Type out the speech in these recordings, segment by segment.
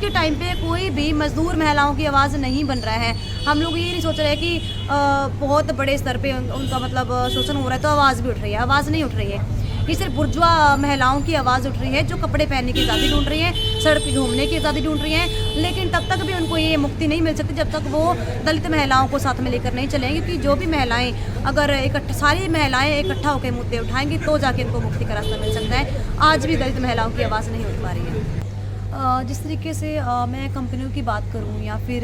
के टाइम पे कोई भी मजदूर महिलाओं की आवाज़ नहीं बन रहा है। हम लोग ये नहीं सोच रहे हैं कि बहुत बड़े स्तर पे उनका मतलब शोषण हो रहा है तो आवाज़ भी उठ रही है, आवाज़ नहीं उठ रही है। ये सिर्फ बुर्जुआ महिलाओं की आवाज़ उठ रही है जो कपड़े पहनने की आज़ादी ढूंढ रही हैं, सड़क पे घूमने की आज़ादी ढूंढ रही हैं, लेकिन तब तक भी उनको ये मुक्ति नहीं मिल सकती जब तक वो दलित महिलाओं को साथ में लेकर नहीं चलेंगे। क्योंकि जो भी महिलाएं अगर सारी महिलाएं इकट्ठा होकर मुद्दे उठाएंगी तो जाके इनको मुक्ति का रास्ता मिल सकता है। आज भी दलित महिलाओं की आवाज़ नहीं उठ पा रही है। जिस तरीके से मैं कंपनियों की बात करूँ या फिर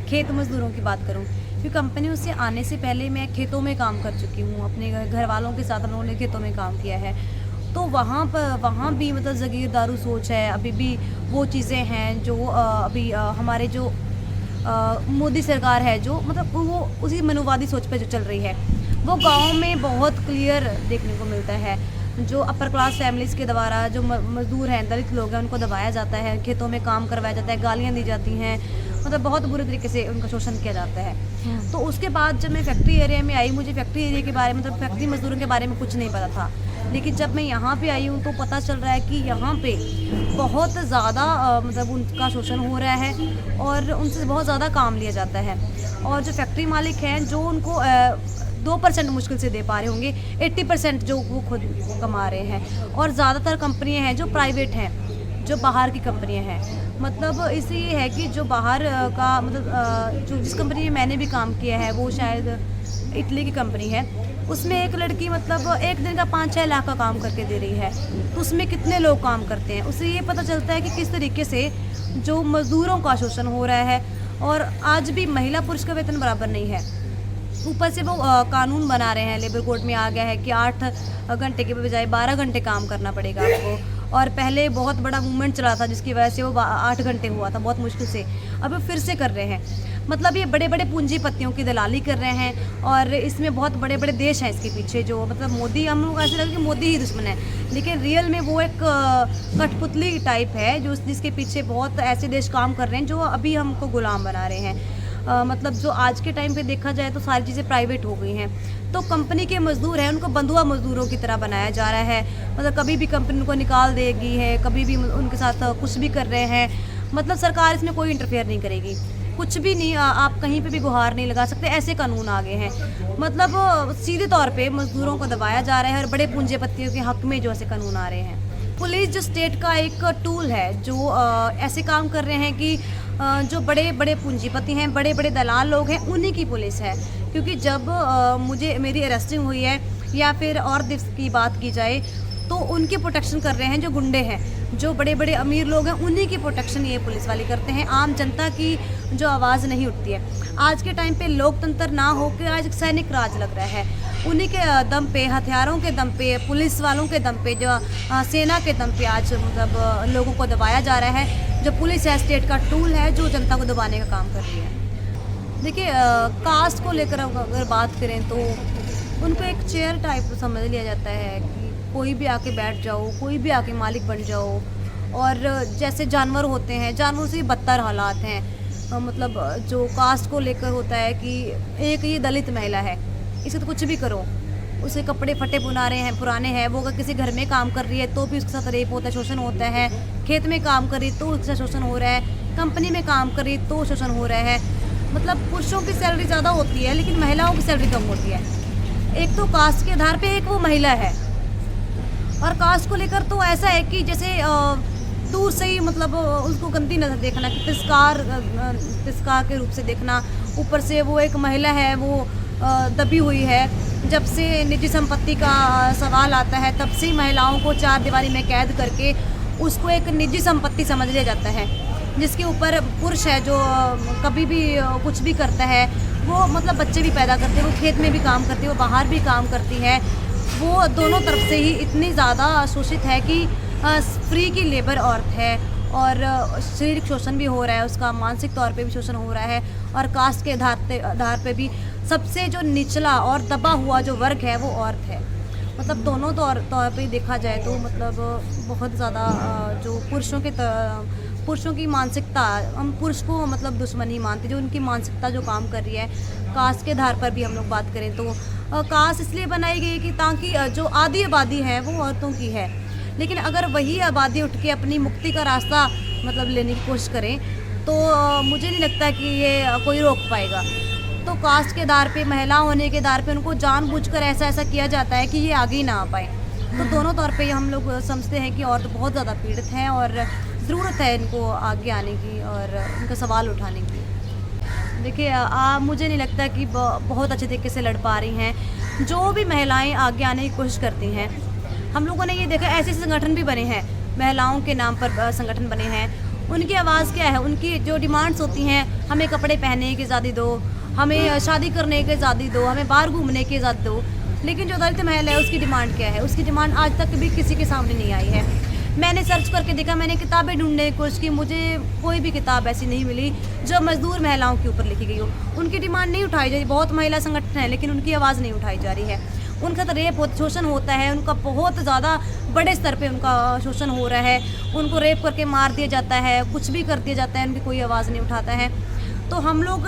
खेत मजदूरों की बात करूँ, क्योंकि कंपनियों से आने से पहले मैं खेतों में काम कर चुकी हूँ, अपने घर वालों के साथ हम लोगों ने खेतों में काम किया है। तो वहाँ भी मतलब जागीरदारू सोच है, अभी भी वो चीज़ें हैं जो अभी हमारे जो मोदी सरकार है जो मतलब वो उसी मनुवादी सोच पे जो चल रही है, वो गाँव में बहुत क्लियर देखने को मिलता है। जो अपर क्लास फैमिलीज़ के द्वारा जो मजदूर हैं, दलित लोग हैं, उनको दबाया जाता है, खेतों में काम करवाया जाता है, गालियाँ दी जाती हैं, मतलब बहुत बुरे तरीके से उनका शोषण किया जाता है। तो उसके बाद जब मैं फैक्ट्री एरिया में आई, मुझे फैक्ट्री एरिया के बारे में मतलब फैक्ट्री मजदूरों के बारे में कुछ नहीं पता था, लेकिन जब मैं यहाँ पे आई हूँ तो पता चल रहा है कि यहाँ पे बहुत ज़्यादा मतलब उनका शोषण हो रहा है और उनसे बहुत ज़्यादा काम लिया जाता है। और जो फैक्ट्री मालिक हैं जो उनको 2% मुश्किल से दे पा रहे होंगे, 80% जो वो खुद कमा रहे हैं। और ज़्यादातर कंपनियां हैं जो प्राइवेट हैं, जो बाहर की कंपनियां हैं। मतलब इससे ये है कि जो बाहर का मतलब जो जिस कंपनी में मैंने भी काम किया है वो शायद इटली की कंपनी है, उसमें एक लड़की मतलब एक दिन का 5-6 लाख का काम करके दे रही है। तो उसमें कितने लोग काम करते हैं, उससे ये पता चलता है कि किस तरीके से जो मज़दूरों का शोषण हो रहा है। और आज भी महिला पुरुष का वेतन बराबर नहीं है। ऊपर से वो कानून बना रहे हैं, लेबर कोड में आ गया है कि 8 घंटे के बजाय 12 घंटे काम करना पड़ेगा आपको। और पहले बहुत बड़ा मूवमेंट चला था जिसकी वजह से वो 8 घंटे हुआ था बहुत मुश्किल से, अब फिर से कर रहे हैं। मतलब ये बड़े बड़े पूंजीपतियों की दलाली कर रहे हैं और इसमें बहुत बड़े बड़े देश हैं इसके पीछे। जो मतलब मोदी, हम लोग ऐसे लगे कि मोदी ही दुश्मन है, लेकिन रियल में वो एक कठपुतली टाइप है जो जिसके पीछे बहुत ऐसे देश काम कर रहे हैं जो अभी हमको गुलाम बना रहे हैं। मतलब जो आज के टाइम पे देखा जाए तो सारी चीज़ें प्राइवेट हो गई हैं, तो कंपनी के मज़दूर हैं उनको बंधुआ मज़दूरों की तरह बनाया जा रहा है। मतलब कभी भी कंपनी उनको निकाल देगी है, कभी भी उनके साथ कुछ भी कर रहे हैं। मतलब सरकार इसमें कोई इंटरफेयर नहीं करेगी, कुछ भी नहीं, आप कहीं पे भी गुहार नहीं लगा सकते, ऐसे कानून आ गए हैं। मतलब सीधे तौर पे मज़दूरों को दबाया जा रहा है और बड़े पूंजीपतियों के हक़ में जो ऐसे कानून आ रहे हैं। पुलिस जो स्टेट का एक टूल है जो ऐसे काम कर रहे हैं कि जो बड़े बड़े पूंजीपति हैं, बड़े बड़े दलाल लोग हैं, उन्हीं की पुलिस है। क्योंकि जब मेरी अरेस्टिंग हुई है या फिर और देश की बात की जाए तो उनकी प्रोटेक्शन कर रहे हैं जो गुंडे हैं, जो बड़े बड़े अमीर लोग हैं, उन्हीं की प्रोटेक्शन ये पुलिस वाले करते हैं। आम जनता की जो आवाज़ नहीं उठती है। आज के टाइम पे लोकतंत्र ना हो के आज एक सैनिक राज लग रहा है। उन्हीं के दम पे, हथियारों के दम पे, पुलिस वालों के दम पे, जो सेना के दम पे आज मतलब लोगों को दबाया जा रहा है। जो पुलिस है स्टेट का टूल है जो जनता को दबाने का काम कर रही है। देखिए कास्ट को लेकर अगर बात करें तो उनको एक चेयर टाइप समझ लिया जाता है कि कोई भी आके बैठ जाओ, कोई भी आके मालिक बन जाओ। और जैसे जानवर होते हैं, जानवरों से बदतर हालात हैं। मतलब जो कास्ट को लेकर होता है कि एक ये दलित महिला है, इसे तो कुछ भी करो, उसे कपड़े फटे पुराने हैं, वो अगर किसी घर में काम कर रही है तो भी उसके साथ रेप होता है, शोषण होता है। खेत में काम कर रही है तो उसके साथ शोषण हो रहा है, कंपनी में काम कर रही है तो शोषण हो रहा है। मतलब पुरुषों की सैलरी ज़्यादा होती है लेकिन महिलाओं की सैलरी कम होती है। एक तो कास्ट के आधार पे एक वो महिला है, और कास्ट को लेकर तो ऐसा है कि जैसे दूर से ही मतलब उसको गंदी नज़र देखना, कि तिरस्कार के रूप से देखना। ऊपर से वो एक महिला है, वो दबी हुई है। जब से निजी संपत्ति का सवाल आता है तब से महिलाओं को 4 दीवारी में कैद करके उसको एक निजी संपत्ति समझ लिया जाता है, जिसके ऊपर पुरुष है जो कभी भी कुछ भी करता है। वो मतलब बच्चे भी पैदा करते हैं, वो खेत में भी काम करती है, वो बाहर भी काम करती है। वो दोनों तरफ से ही इतनी ज़्यादा शोषित है कि फ्री की लेबर औरत है। और शारीरिक शोषण भी हो रहा है उसका, मानसिक तौर पे भी शोषण हो रहा है। और कास्ट के आधार पे भी सबसे जो निचला और दबा हुआ जो वर्ग है वो औरत है। मतलब दोनों तौर पे देखा जाए तो मतलब बहुत ज़्यादा जो पुरुषों की मानसिकता, हम पुरुष को मतलब दुश्मन ही मानते, जो उनकी मानसिकता जो काम कर रही है। कास्ट के आधार पर भी हम लोग बात करें तो कास्ट इसलिए बनाई गई कि ताकि जो आधी आबादी है वो औरतों की है, लेकिन अगर वही आबादी उठ के अपनी मुक्ति का रास्ता मतलब लेने की कोशिश करें तो मुझे नहीं लगता कि ये कोई रोक पाएगा। तो कास्ट के आधार पे, महिला होने के आधार पे उनको जानबूझकर ऐसा किया जाता है कि ये आगे ही ना आ पाए। तो दोनों तौर पे हम लोग समझते हैं कि औरत बहुत ज़्यादा पीड़ित हैं और ज़रूरत है इनको आगे आने की और उनका सवाल उठाने की। देखिए मुझे नहीं लगता कि बहुत अच्छे तरीके से लड़ पा रही हैं। जो भी महिलाएं आगे आने की कोशिश करती हैं, हम लोगों ने ये देखा ऐसे संगठन भी बने हैं, महिलाओं के नाम पर संगठन बने हैं। उनकी आवाज़ क्या है, उनकी जो डिमांड्स होती हैं, हमें कपड़े पहनने की आज़ादी दो, हमें शादी करने की आज़ादी दो, हमें बाहर घूमने की आज़ादी दो। लेकिन जो दलित महिला है उसकी डिमांड क्या है? उसकी डिमांड आज तक भी किसी के सामने नहीं आई है। मैंने सर्च करके देखा, मैंने किताबें ढूंढने की कोशिश की, मुझे कोई भी किताब ऐसी नहीं मिली जो मजदूर महिलाओं के ऊपर लिखी गई हो। उनकी डिमांड नहीं उठाई जा रही। बहुत महिला संगठन है लेकिन उनकी आवाज़ नहीं उठाई जा रही है। उनका तो रेप शोषण होता है, उनका बहुत ज़्यादा बड़े स्तर पे उनका शोषण हो रहा है। उनको रेप करके मार दिया जाता है, कुछ भी कर दिया जाता है, उनकी कोई आवाज़ नहीं उठाता है। तो हम लोग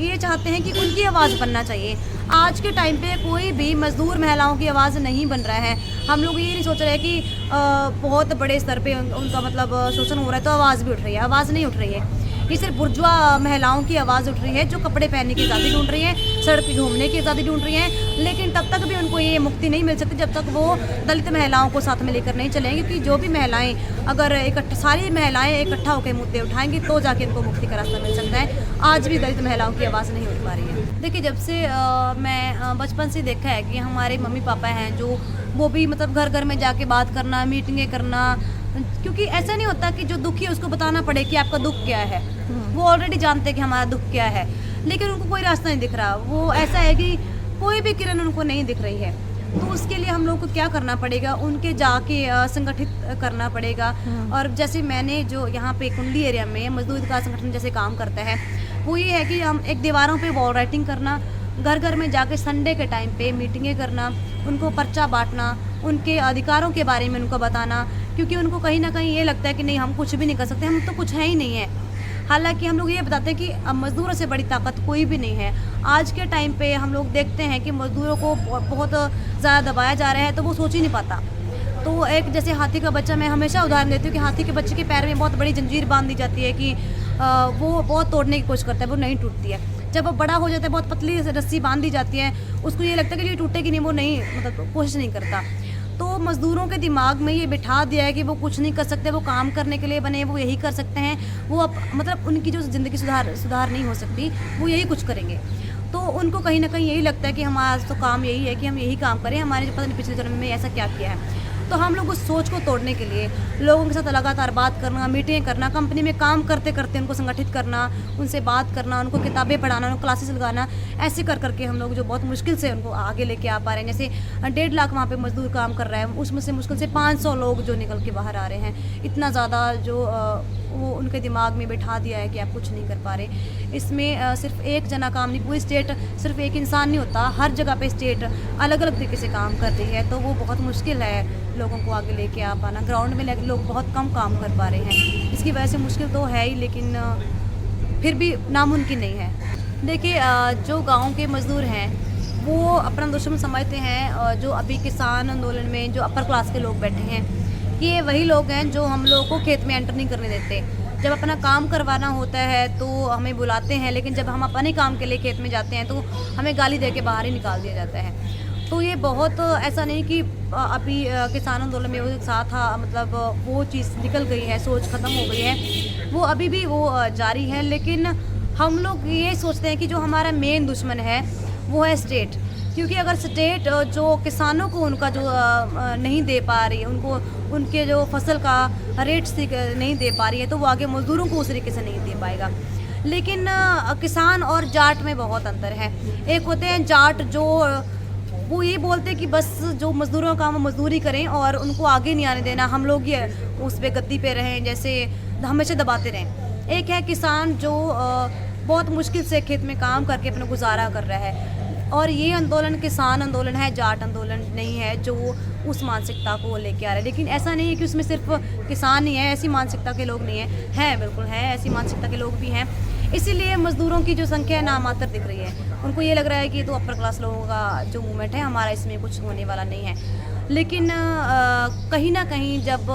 ये चाहते हैं कि उनकी आवाज़ बनना चाहिए। आज के टाइम पे कोई भी मज़दूर महिलाओं की आवाज़ नहीं बन रहा है। हम लोग ये नहीं सोच रहे कि बहुत बड़े स्तर पे उनका मतलब शोषण हो रहा है तो आवाज़ भी उठ रही है। आवाज़ नहीं उठ रही है। ये सिर्फ बुर्जुआ महिलाओं की आवाज़ उठ रही है जो कपड़े पहनने की आज़ादी ढूंढ रही हैं, सड़क पे घूमने की आज़ादी ढूंढ रही हैं। लेकिन तब तक भी उनको ये मुक्ति नहीं मिल सकती जब तक वो दलित महिलाओं को साथ में लेकर नहीं चलेंगे। क्योंकि जो भी महिलाएं अगर सारी महिलाएं इकट्ठा होकर मुद्दे उठाएंगी तो जाके इनको मुक्ति का रास्ता मिल सकता है। आज भी दलित महिलाओं की आवाज़ नहीं उठ पा रही है। देखिए, जब से मैं बचपन से देखा है कि हमारे मम्मी पापा हैं जो वो भी मतलब घर घर में जाके बात करना, मीटिंगें करना, क्योंकि ऐसा नहीं होता कि जो दुखी है उसको बताना पड़े कि आपका दुख क्या है। वो ऑलरेडी जानते हैं कि हमारा दुख क्या है, लेकिन उनको कोई रास्ता नहीं दिख रहा। वो ऐसा है कि कोई भी किरण उनको नहीं दिख रही है। तो उसके लिए हम लोग को क्या करना पड़ेगा, उनके जाके संगठित करना पड़ेगा। और जैसे मैंने जो यहाँ पे कुंडली एरिया में मजदूर विकास संगठन जैसे काम करता है, वो ये है कि हम एक दीवारों पे वॉल राइटिंग करना, घर घर में जाके संडे के टाइम पे मीटिंगें करना, उनको पर्चा बांटना, उनके अधिकारों के बारे में उनको बताना। क्योंकि उनको कहीं ना कहीं ये लगता है कि नहीं, हम कुछ भी नहीं कर सकते, हम तो कुछ है ही नहीं है। हालांकि हम लोग ये बताते हैं कि मज़दूरों से बड़ी ताकत कोई भी नहीं है। आज के टाइम पे हम लोग देखते हैं कि मज़दूरों को बहुत ज़्यादा दबाया जा रहा है, तो वो सोच ही नहीं पाता। तो एक जैसे हाथी का बच्चा, मैं हमेशा उदाहरण देती हूँ कि हाथी के बच्चे के पैर में बहुत बड़ी जंजीर बांध दी जाती है कि वो बहुत तोड़ने की कोशिश करता है, वो नहीं टूटती है। जब वो बड़ा हो जाता है, बहुत पतली रस्सी बांध दी जाती है, उसको ये लगता है कि ये टूटेगी नहीं, वो नहीं मतलब कोशिश नहीं करता। तो मज़दूरों के दिमाग में ये बिठा दिया है कि वो कुछ नहीं कर सकते, वो काम करने के लिए बने, वो यही कर सकते हैं। वो मतलब उनकी जो ज़िंदगी सुधार नहीं हो सकती, वो यही कुछ करेंगे। तो उनको कहीं ना कहीं यही लगता है कि हमारा तो काम यही है कि हम यही काम करें, हमारे पता नहीं पिछले जन्म में ऐसा क्या किया है। तो हम लोग उस सोच को तोड़ने के लिए लोगों के साथ लगातार बात करना, मीटिंग करना, कंपनी में काम करते करते उनको संगठित करना, उनसे बात करना, उनको किताबें पढ़ाना, उनको क्लासेस लगाना, ऐसे कर करके हम लोग जो बहुत मुश्किल से उनको आगे लेके आ पा रहे हैं। जैसे 1.5 लाख वहाँ पे मजदूर काम कर रहा है, उसमें से मुश्किल से 500 लोग जो निकल के बाहर आ रहे हैं। इतना ज़्यादा जो वो उनके दिमाग में बिठा दिया है कि आप कुछ नहीं कर पा रहे। इसमें सिर्फ एक जना काम नहीं, पूरी स्टेट, सिर्फ एक इंसान नहीं होता, हर जगह पे स्टेट अलग अलग तरीके से काम कर रही है। तो वो बहुत मुश्किल है लोगों को आगे लेके आ पाना। ग्राउंड में लोग बहुत कम काम कर पा रहे हैं, इसकी वजह से मुश्किल तो है ही, लेकिन फिर भी नामुमकिन नहीं है। देखिए, जो गाँव के मज़दूर हैं वो अपना दुश्मन समझते हैं। जो अभी किसान आंदोलन में जो अपर क्लास के लोग बैठे हैं, ये वही लोग हैं जो हम लोगों को खेत में एंटर नहीं करने देते। जब अपना काम करवाना होता है तो हमें बुलाते हैं, लेकिन जब हम अपने काम के लिए खेत में जाते हैं तो हमें गाली दे के बाहर ही निकाल दिया जाता है। तो ये बहुत ऐसा नहीं कि अभी किसान आंदोलन में वो साथ था, मतलब वो चीज़ निकल गई है, सोच ख़त्म हो गई है, वो अभी भी वो जारी है। लेकिन हम लोग ये सोचते हैं कि जो हमारा मेन दुश्मन है वो है स्टेट। क्योंकि अगर स्टेट जो किसानों को उनका जो नहीं दे पा रही है, उनको उनके जो फसल का रेट नहीं दे पा रही है, तो वो आगे मज़दूरों को उस तरीके से नहीं दे पाएगा। लेकिन किसान और जाट में बहुत अंतर है। एक होते हैं जाट जो वो ये बोलते हैं कि बस जो मज़दूरों का काम मज़दूरी करें और उनको आगे नहीं आने देना, हम लोग ये उस पे गद्दी पे रहें, जैसे हमेशा दबाते रहें। एक है किसान जो बहुत मुश्किल से खेत में काम करके अपना गुजारा कर रहा है। और ये आंदोलन किसान आंदोलन है, जाट आंदोलन नहीं है जो उस मानसिकता को लेके आ रहा है। लेकिन ऐसा नहीं है कि उसमें सिर्फ किसान ही है, ऐसी मानसिकता के लोग नहीं हैं, बिल्कुल हैं, ऐसी मानसिकता के लोग भी हैं। इसीलिए मज़दूरों की जो संख्या है नामात्र दिख रही है। उनको ये लग रहा है कि तो अपर क्लास लोगों का जो मूवमेंट है, हमारा इसमें कुछ होने वाला नहीं है। लेकिन कहीं ना कहीं जब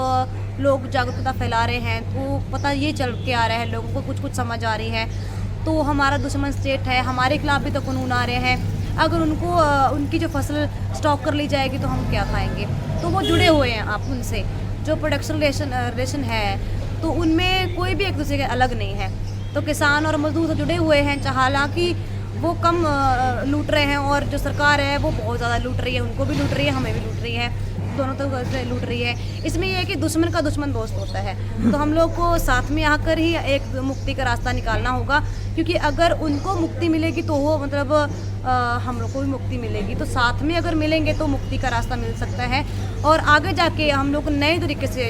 लोग जागरूकता फैला रहे हैं, तो पता ये चल के आ रहा है, लोगों को कुछ कुछ समझ आ रही है। तो हमारा दुश्मन स्टेट है, हमारे खिलाफ भी तो कानून आ रहे हैं। अगर उनको उनकी जो फसल स्टॉक कर ली जाएगी तो हम क्या खाएंगे। तो वो जुड़े हुए हैं आप उनसे, जो प्रोडक्शन रिलेशन है तो उनमें कोई भी एक दूसरे के अलग नहीं है। तो किसान और मजदूर से जुड़े हुए हैं, हालांकि वो कम लूट रहे हैं और जो सरकार है वो बहुत ज़्यादा लूट रही है, उनको भी लूट रही है, हमें भी लूट रही है, दोनों तरफ से लूट रही है। इसमें यह है कि दुश्मन का दुश्मन दोस्त होता है, तो हम लोग को साथ में आकर ही एक मुक्ति का रास्ता निकालना होगा, क्योंकि अगर उनको मुक्ति मिलेगी तो वो मतलब हम लोग को भी मुक्ति मिलेगी। तो साथ में अगर मिलेंगे तो मुक्ति का रास्ता मिल सकता है और आगे जाके हम लोग नए तरीके से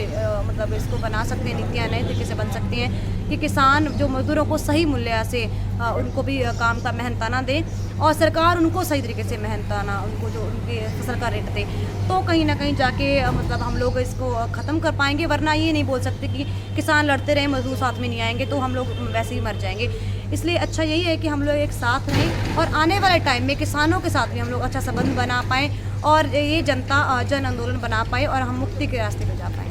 मतलब इसको बना सकते हैं, नीतियाँ नए तरीके से बन सकती हैं कि किसान जो मजदूरों को सही मूल्य से उनको भी काम का मेहनताना दे और सरकार उनको सही तरीके से मेहनताना उनको जो उनके फसल का रेट दे। तो कहीं ना कहीं जाके मतलब हम लोग इसको ख़त्म कर पाएंगे, वरना ये नहीं बोल सकते कि किसान लड़ते रहे मजदूर साथ में नहीं आएंगे तो हम लोग वैसे ही मर जाएंगे। इसलिए अच्छा यही है कि हम लोग एक साथ रहें और आने वाले टाइम में किसानों के साथ भी हम लोग अच्छा संबंध बना पाएँ और ये जनता जन आंदोलन बना पाए और हम मुक्ति के रास्ते पे जा पाएँ।